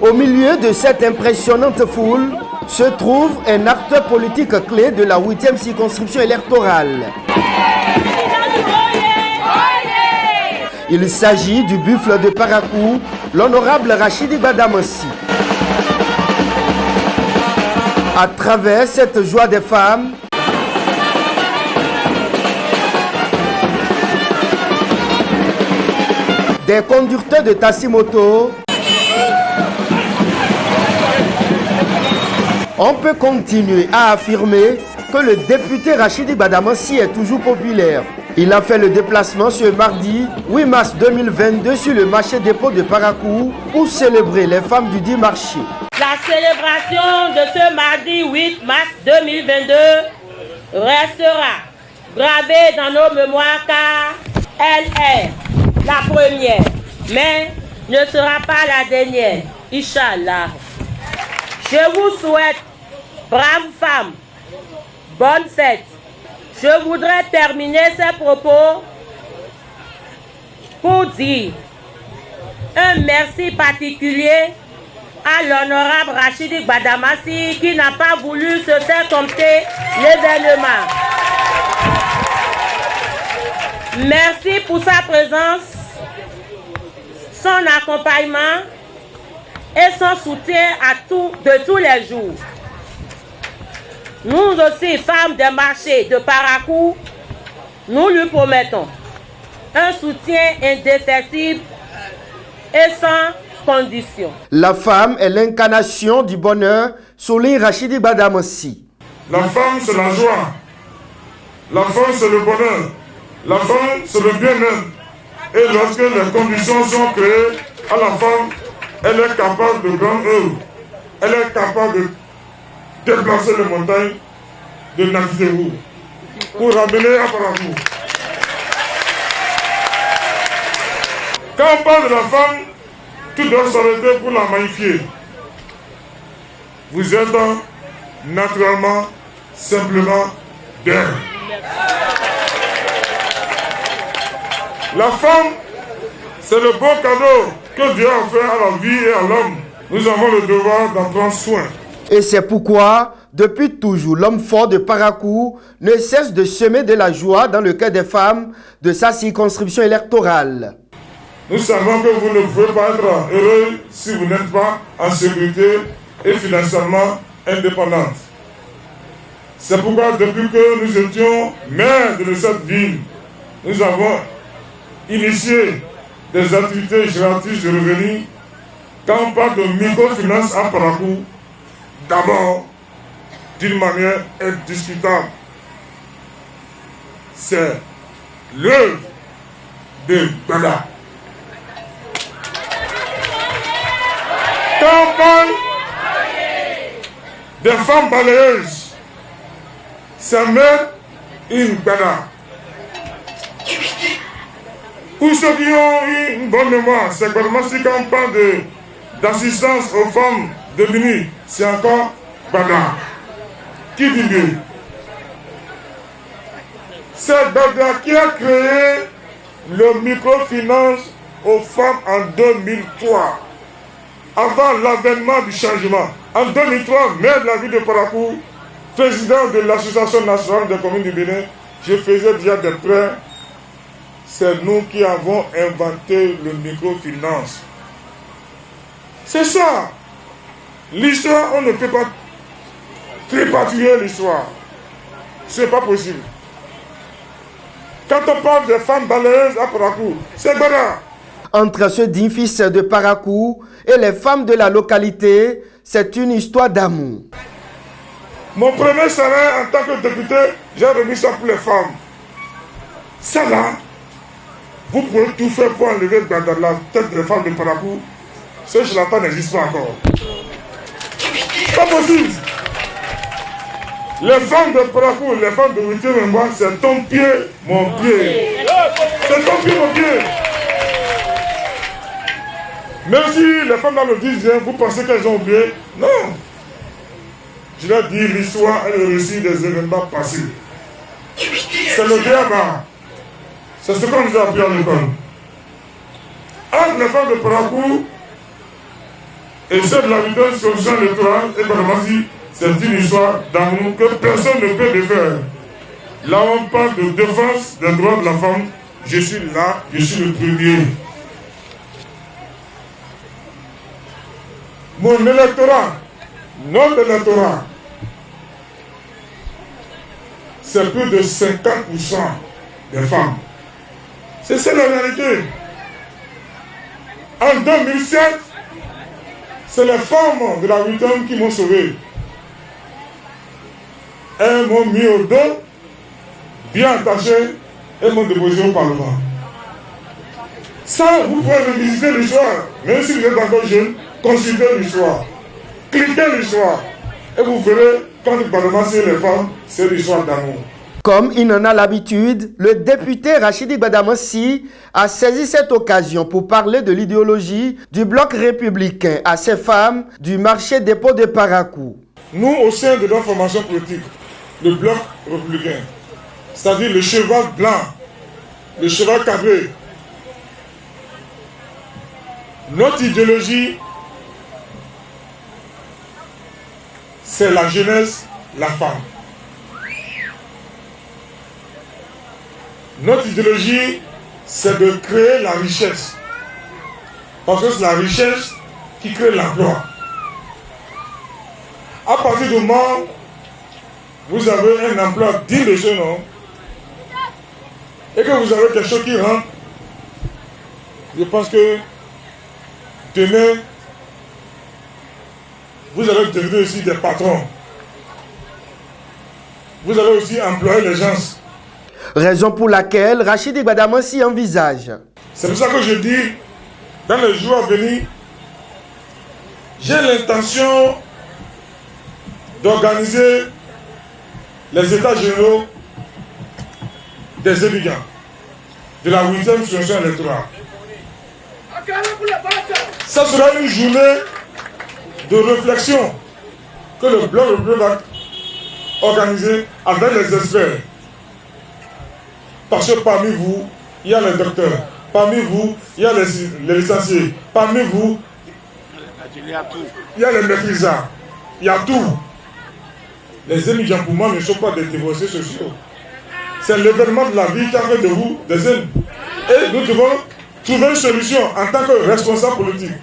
Au milieu de cette impressionnante foule se trouve un acteur politique clé de la 8e circonscription électorale. Il s'agit du buffle de Parakou, l'honorable Rachidi Badamassi. À travers cette joie des femmes, des conducteurs de taxi-moto, on peut continuer à affirmer que le député Rachidi Badamassi est toujours populaire. Il a fait le déplacement ce mardi 8 mars 2022 sur le marché dépôt de Parakou pour célébrer les femmes du dit marché. La célébration de ce mardi 8 mars 2022 restera gravée dans nos mémoires car elle est la première, mais ne sera pas la dernière, Inch'Allah. Je vous souhaite, braves femmes, bonne fête. Je voudrais terminer ces propos pour dire un merci particulier à l'honorable Rachidi Badamassi qui n'a pas voulu se faire compter l'événement. Merci pour sa présence, son accompagnement et son soutien de tous les jours. Nous aussi, femmes des marchés de Parakou, nous lui promettons un soutien indéfectible et sans condition. La femme est l'incarnation du bonheur, souligne Rachidi Badamassi. La femme, c'est la joie. La femme, c'est le bonheur. La femme, c'est le bien-être. Et lorsque les conditions sont créées, à la femme, elle est capable de grandes œuvres. Elle est capable de déplacer les montagnes de Nafidéou pour ramener à Parakou. Quand on parle de la femme, tout doit s'arrêter pour la magnifier. Vous êtes naturellement, simplement d'elle. La femme, c'est le beau cadeau que Dieu a fait à la vie et à l'homme. Nous avons le devoir d'en prendre soin. Et c'est pourquoi, depuis toujours, l'homme fort de Parakou ne cesse de semer de la joie dans le cœur des femmes de sa circonscription électorale. Nous savons que vous ne pouvez pas être heureux si vous n'êtes pas en sécurité et financièrement indépendante. C'est pourquoi depuis que nous étions maires de cette ville, nous avons initié des activités génératrices de revenus. Quand on parle de microfinance à Parakou, d'abord, d'une manière indiscutable, c'est l'œuvre de Bada. Quand on parle des femmes balayeuses, c'est même une Bada. Pour ceux qui ont eu une bonne mémoire, c'est vraiment si quand on parle d'assistance aux femmes de l'UNI, c'est encore Bada. Qui dit mieux? C'est Bada qui a créé le microfinance aux femmes en 2003, avant l'avènement du changement. En 2003, maire de la ville de Parakou, président de l'Association nationale des communes du Bénin, je faisais déjà des prêts. C'est nous qui avons inventé le microfinance. C'est ça. L'histoire, on ne peut pas trépaturer l'histoire. Ce n'est pas possible. Quand on parle des femmes balayeuses à Parakou, c'est Bada. Entre ce digne fils de Parakou et les femmes de la localité, c'est une histoire d'amour. Mon premier salaire en tant que député, j'ai remis ça pour les femmes. Ça là, vous pouvez tout faire pour enlever dans la tête des femmes de Parakou. Ce charlatan n'existe pas encore. Pas possible. Les femmes de Parakou, les femmes de Wité Memba, c'est ton pied, mon pied. C'est ton pied, mon pied. Même si les femmes là le disent, vous pensez qu'elles ont oublié. Non. Je leur dis, l'histoire est le récit des événements passés. C'est le diable. C'est ce qu'on nous a appris à l'école. Entre les femmes de Parakou Et celle de la vitesse sur le champ électoral, et Badamassi, c'est une histoire d'amour que personne ne peut défaire. Là on parle de défense des droits de la femme, je suis là, je suis le premier. Mon électorat, notre électorat, c'est plus de 50% des femmes. C'est ça la réalité. En 2007, c'est les femmes de la 8e qui m'ont sauvé. Elles m'ont mis au dos, bien attaché, et m'ont déposé au Parlement. Ça, vous pouvez revisiter l'histoire. Même si vous êtes encore jeune, consultez l'histoire. Cliquez l'histoire. Et vous verrez, quand le Parlement c'est les femmes, c'est l'histoire d'amour. Comme il en a l'habitude, le député Rachidi Gbadamassi a saisi cette occasion pour parler de l'idéologie du bloc républicain à ces femmes du marché dépôt de Parakou. Nous, au sein de notre formation politique, le bloc républicain, c'est-à-dire le cheval blanc, le cheval cadré, notre idéologie, c'est la jeunesse, la femme. Notre idéologie, c'est de créer la richesse. Parce que c'est la richesse qui crée l'emploi. À partir du moment où vous avez un emploi digne de ce nom, et que vous avez quelque chose qui rentre, je pense que demain, vous allez devenir aussi des patrons. Vous allez aussi employer les gens. Raison pour laquelle Rachidi Gbadamassi envisage. C'est pour ça que je dis, dans les jours à venir, j'ai l'intention d'organiser les états généraux des étudiants de la 8e session électorale. Ça sera une journée de réflexion que le bloc va organiser avec les experts. Parce que parmi vous, il y a les docteurs. Parmi vous, il y a les licenciés. Parmi vous, il y a les maîtrisants. Il y a tout. Les émigrants, pour moi, ne sont pas des divorcés sociaux. C'est l'événement de la vie qui a fait de vous des ennemis. Et nous devons trouver une solution en tant que responsables politiques.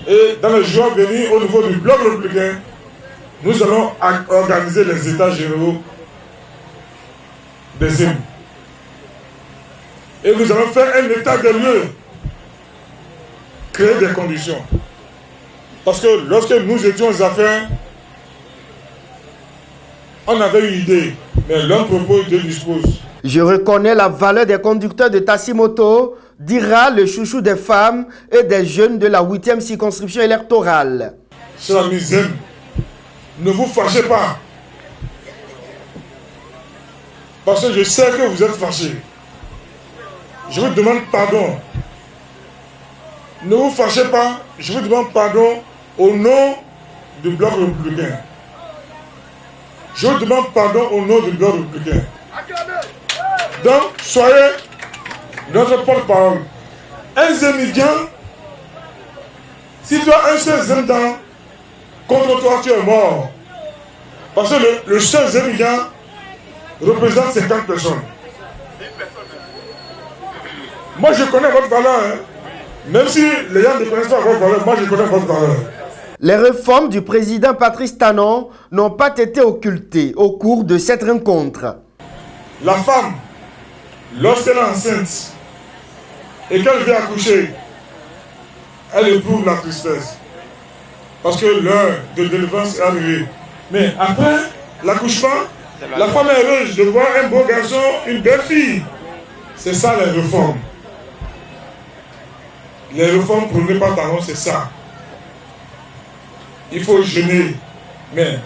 Et dans les jours à venir, au niveau du bloc républicain, nous allons organiser les états généraux des ennemis. Et nous allons faire un état de lieu, créer des conditions. Parce que lorsque nous étions aux affaires, on avait une idée, mais l'homme propose, Dieu dispose. Je reconnais la valeur des conducteurs de Tassimoto, dira le chouchou des femmes et des jeunes de la 8e circonscription électorale. Chers amis, ne vous fâchez pas. Parce que je sais que vous êtes fâchés. Je vous demande pardon. Ne vous fâchez pas, je vous demande pardon au nom du bloc républicain. Je vous demande pardon au nom du bloc républicain. Donc, soyez notre porte-parole. Un Zémidien, si tu as un seul Zémidan, contre toi tu es mort. Parce que le seul Zémidien représente 50 personnes. Moi je connais votre valeur. Hein. Même si les gens ne connaissent pas votre valeur, moi je connais votre valeur. Les réformes du président Patrice Talon n'ont pas été occultées au cours de cette rencontre. La femme, lorsqu'elle est enceinte et qu'elle vient accoucher, elle éprouve la tristesse. Parce que l'heure de délivrance est arrivée. Mais après l'accouchement, la femme est heureuse de voir un beau garçon, une belle fille. C'est ça les réformes. Les réformes prônées par Talon, c'est ça. Il faut jeûner. Mais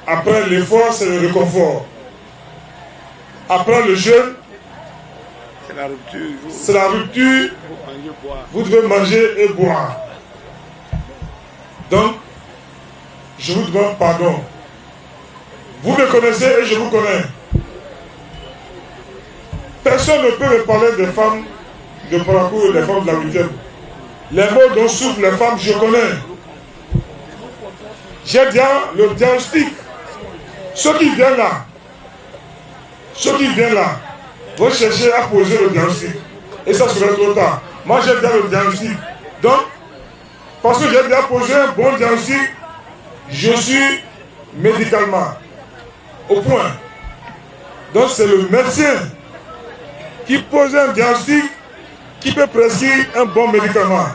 après l'effort, c'est le réconfort. Après le jeûne, c'est la rupture. Vous devez manger et boire. Donc, je vous demande pardon. Vous me connaissez et je vous connais. Personne ne peut me parler des femmes de Parakou et des femmes de la 8e. Les mots dont souffrent les femmes, je connais. j'ai bien le diagnostic. Ceux qui viennent là, vont chercher à poser le diagnostic. Et ça serait trop tard. Moi, j'ai bien le diagnostic. Donc, parce que j'ai bien posé un bon diagnostic, je suis médicalement au point. Donc, c'est le médecin qui pose un diagnostic qui peut prescrire un bon médicament.